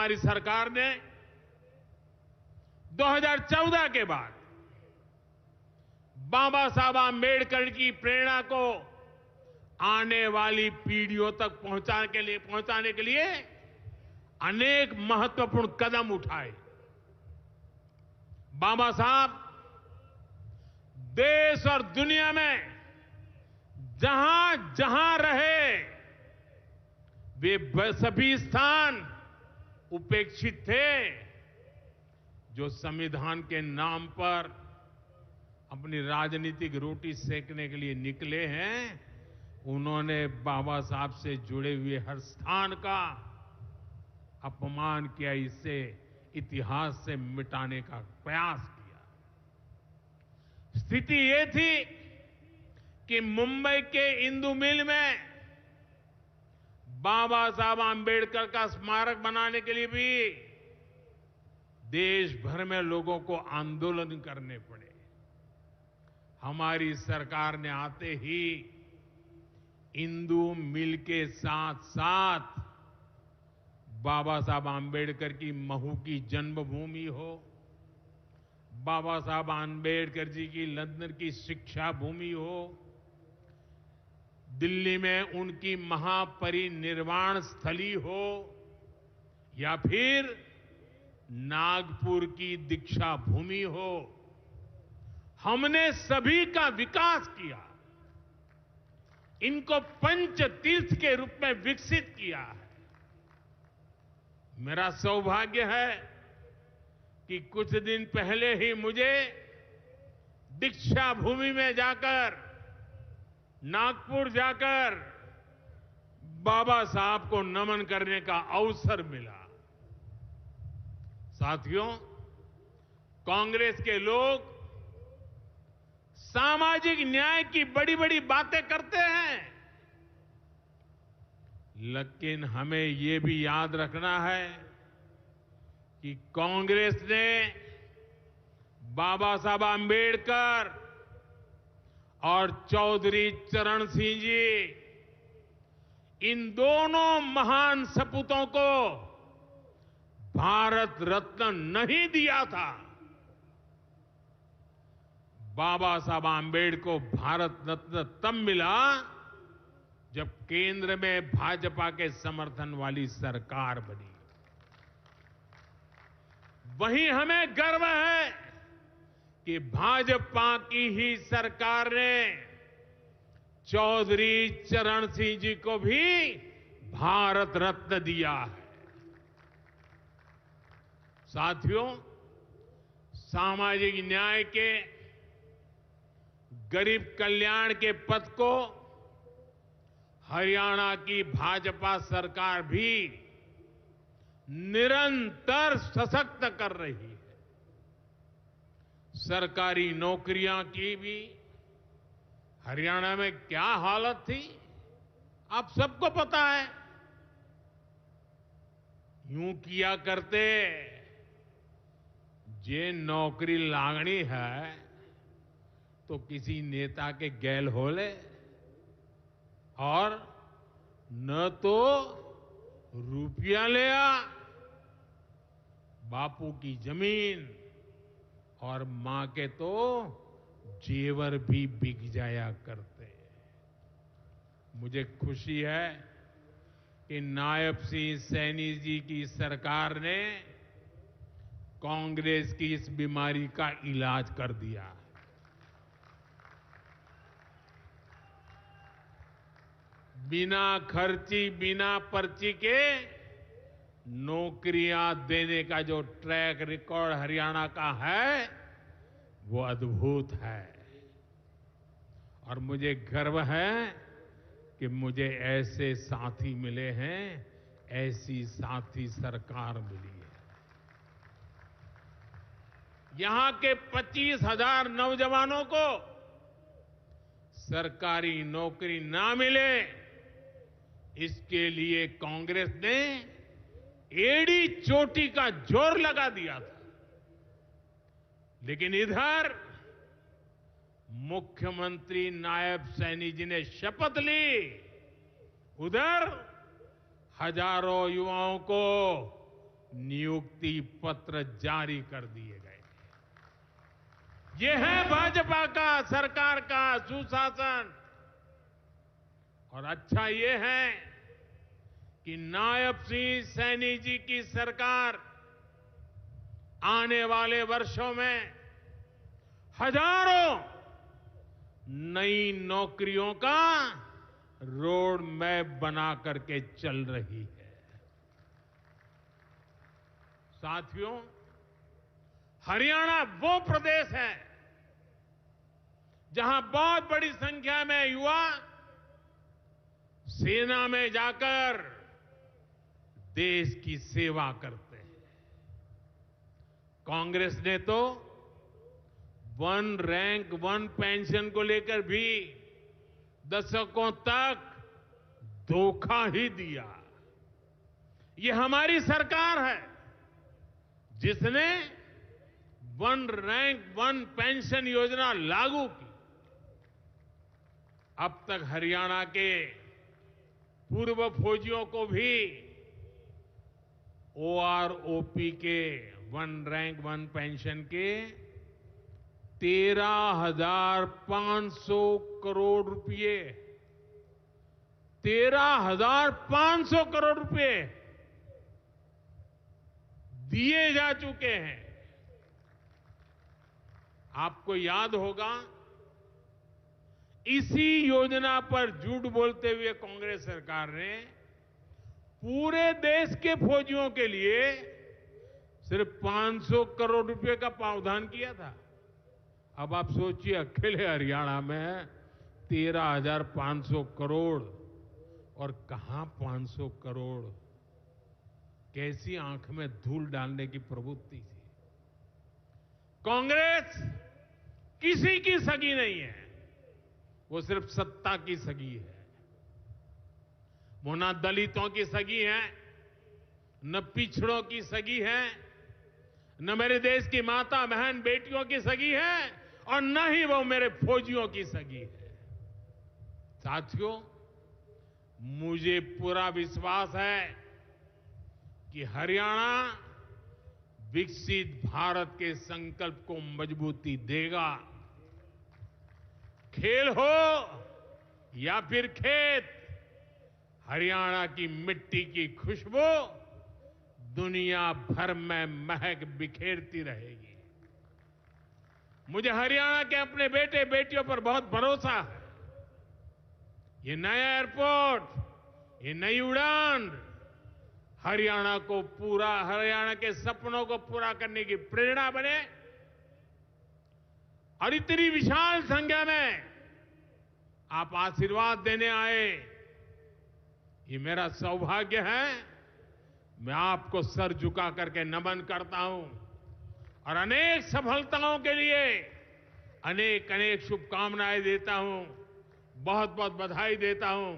हमारी सरकार ने 2014 के बाद बाबा साहब आंबेडकर की प्रेरणा को आने वाली पीढ़ियों तक पहुंचाने के लिए अनेक महत्वपूर्ण कदम उठाए। बाबा साहब देश और दुनिया में जहां जहां रहे वे सभी स्थान उपेक्षित थे। जो संविधान के नाम पर अपनी राजनीतिक रोटी सेकने के लिए निकले हैं, उन्होंने बाबा साहब से जुड़े हुए हर स्थान का अपमान किया, इसे इतिहास से मिटाने का प्रयास किया। स्थिति ये थी कि मुंबई के इंदु मिल में बाबा साहब आंबेडकर का स्मारक बनाने के लिए भी देश भर में लोगों को आंदोलन करने पड़े। हमारी सरकार ने आते ही इंदु मिल के साथ साथ बाबा साहब आंबेडकर की महू की जन्मभूमि हो, बाबा साहब आंबेडकर जी की लंदन की शिक्षा भूमि हो, दिल्ली में उनकी महापरिनिर्वाण स्थली हो, या फिर नागपुर की दीक्षा भूमि हो, हमने सभी का विकास किया। इनको पंच तीर्थ के रूप में विकसित किया है। मेरा सौभाग्य है कि कुछ दिन पहले ही मुझे दीक्षा भूमि में जाकर, नागपुर जाकर बाबा साहब को नमन करने का अवसर मिला। साथियों, कांग्रेस के लोग सामाजिक न्याय की बड़ी बड़ी बातें करते हैं, लेकिन हमें ये भी याद रखना है कि कांग्रेस ने बाबा साहब आंबेडकर और चौधरी चरण सिंह जी, इन दोनों महान सपूतों को भारत रत्न नहीं दिया था। बाबा साहब आंबेडकर को भारत रत्न तब मिला जब केंद्र में भाजपा के समर्थन वाली सरकार बनी। वहीं हमें गर्व है कि भाजपा की ही सरकार ने चौधरी चरण सिंह जी को भी भारत रत्न दिया है। साथियों, सामाजिक न्याय के, गरीब कल्याण के पथ को हरियाणा की भाजपा सरकार भी निरंतर सशक्त कर रही है। सरकारी नौकरियां की भी हरियाणा में क्या हालत थी, आप सबको पता है। यूं किया करते, जे नौकरी लागणी है तो किसी नेता के गैल हो ले, और न तो रुपया ले आ, बापू की जमीन और मां के तो जेवर भी बिक जाया करते। मुझे खुशी है कि नायब सिंह सैनी जी की सरकार ने कांग्रेस की इस बीमारी का इलाज कर दिया। बिना खर्ची, बिना पर्ची के नौकरियां देने का जो ट्रैक रिकॉर्ड हरियाणा का है, वो अद्भुत है। और मुझे गर्व है कि मुझे ऐसे साथी मिले हैं, ऐसी साथी सरकार मिली है। यहां के 25,000 नौजवानों को सरकारी नौकरी ना मिले, इसके लिए कांग्रेस ने एड़ी चोटी का जोर लगा दिया था। लेकिन इधर मुख्यमंत्री नायब सैनी जी ने शपथ ली, उधर हजारों युवाओं को नियुक्ति पत्र जारी कर दिए गए। ये है भाजपा का, सरकार का सुशासन। और अच्छा ये है कि नायब सिंह सैनी जी की सरकार आने वाले वर्षों में हजारों नई नौकरियों का रोड मैप बना करके चल रही है। साथियों, हरियाणा वो प्रदेश है जहां बहुत बड़ी संख्या में युवा सेना में जाकर देश की सेवा करते हैं। कांग्रेस ने तो वन रैंक वन पेंशन को लेकर भी दशकों तक धोखा ही दिया। ये हमारी सरकार है जिसने वन रैंक वन पेंशन योजना लागू की। अब तक हरियाणा के पूर्व फौजियों को भी ओआरओपी के वन रैंक वन पेंशन के 13,500 करोड़ रुपए 13,500 करोड़ रुपए दिए जा चुके हैं। आपको याद होगा, इसी योजना पर झूठ बोलते हुए कांग्रेस सरकार ने पूरे देश के फौजियों के लिए सिर्फ 500 करोड़ रुपए का प्रावधान किया था। अब आप सोचिए, अकेले हरियाणा में 13,500 करोड़, और कहां 500 करोड़, कैसी आंख में धूल डालने की प्रवृत्ति थी। कांग्रेस किसी की सगी नहीं है, वो सिर्फ सत्ता की सगी है। वो न दलितों की सगी है, न पिछड़ों की सगी है, न मेरे देश की माता बहन बेटियों की सगी है, और न ही वो मेरे फौजियों की सगी है। साथियों, मुझे पूरा विश्वास है कि हरियाणा विकसित भारत के संकल्प को मजबूती देगा। खेल हो या फिर खेत, हरियाणा की मिट्टी की खुशबू दुनिया भर में महक बिखेरती रहेगी। मुझे हरियाणा के अपने बेटे बेटियों पर बहुत भरोसा है। ये नया एयरपोर्ट, ये नई उड़ान हरियाणा के सपनों को पूरा करने की प्रेरणा बने। और इतनी विशाल संख्या में आप आशीर्वाद देने आए, ये मेरा सौभाग्य है। मैं आपको सर झुका करके नमन करता हूं और अनेक सफलताओं के लिए अनेक अनेक शुभकामनाएं देता हूं, बहुत बहुत बधाई देता हूं।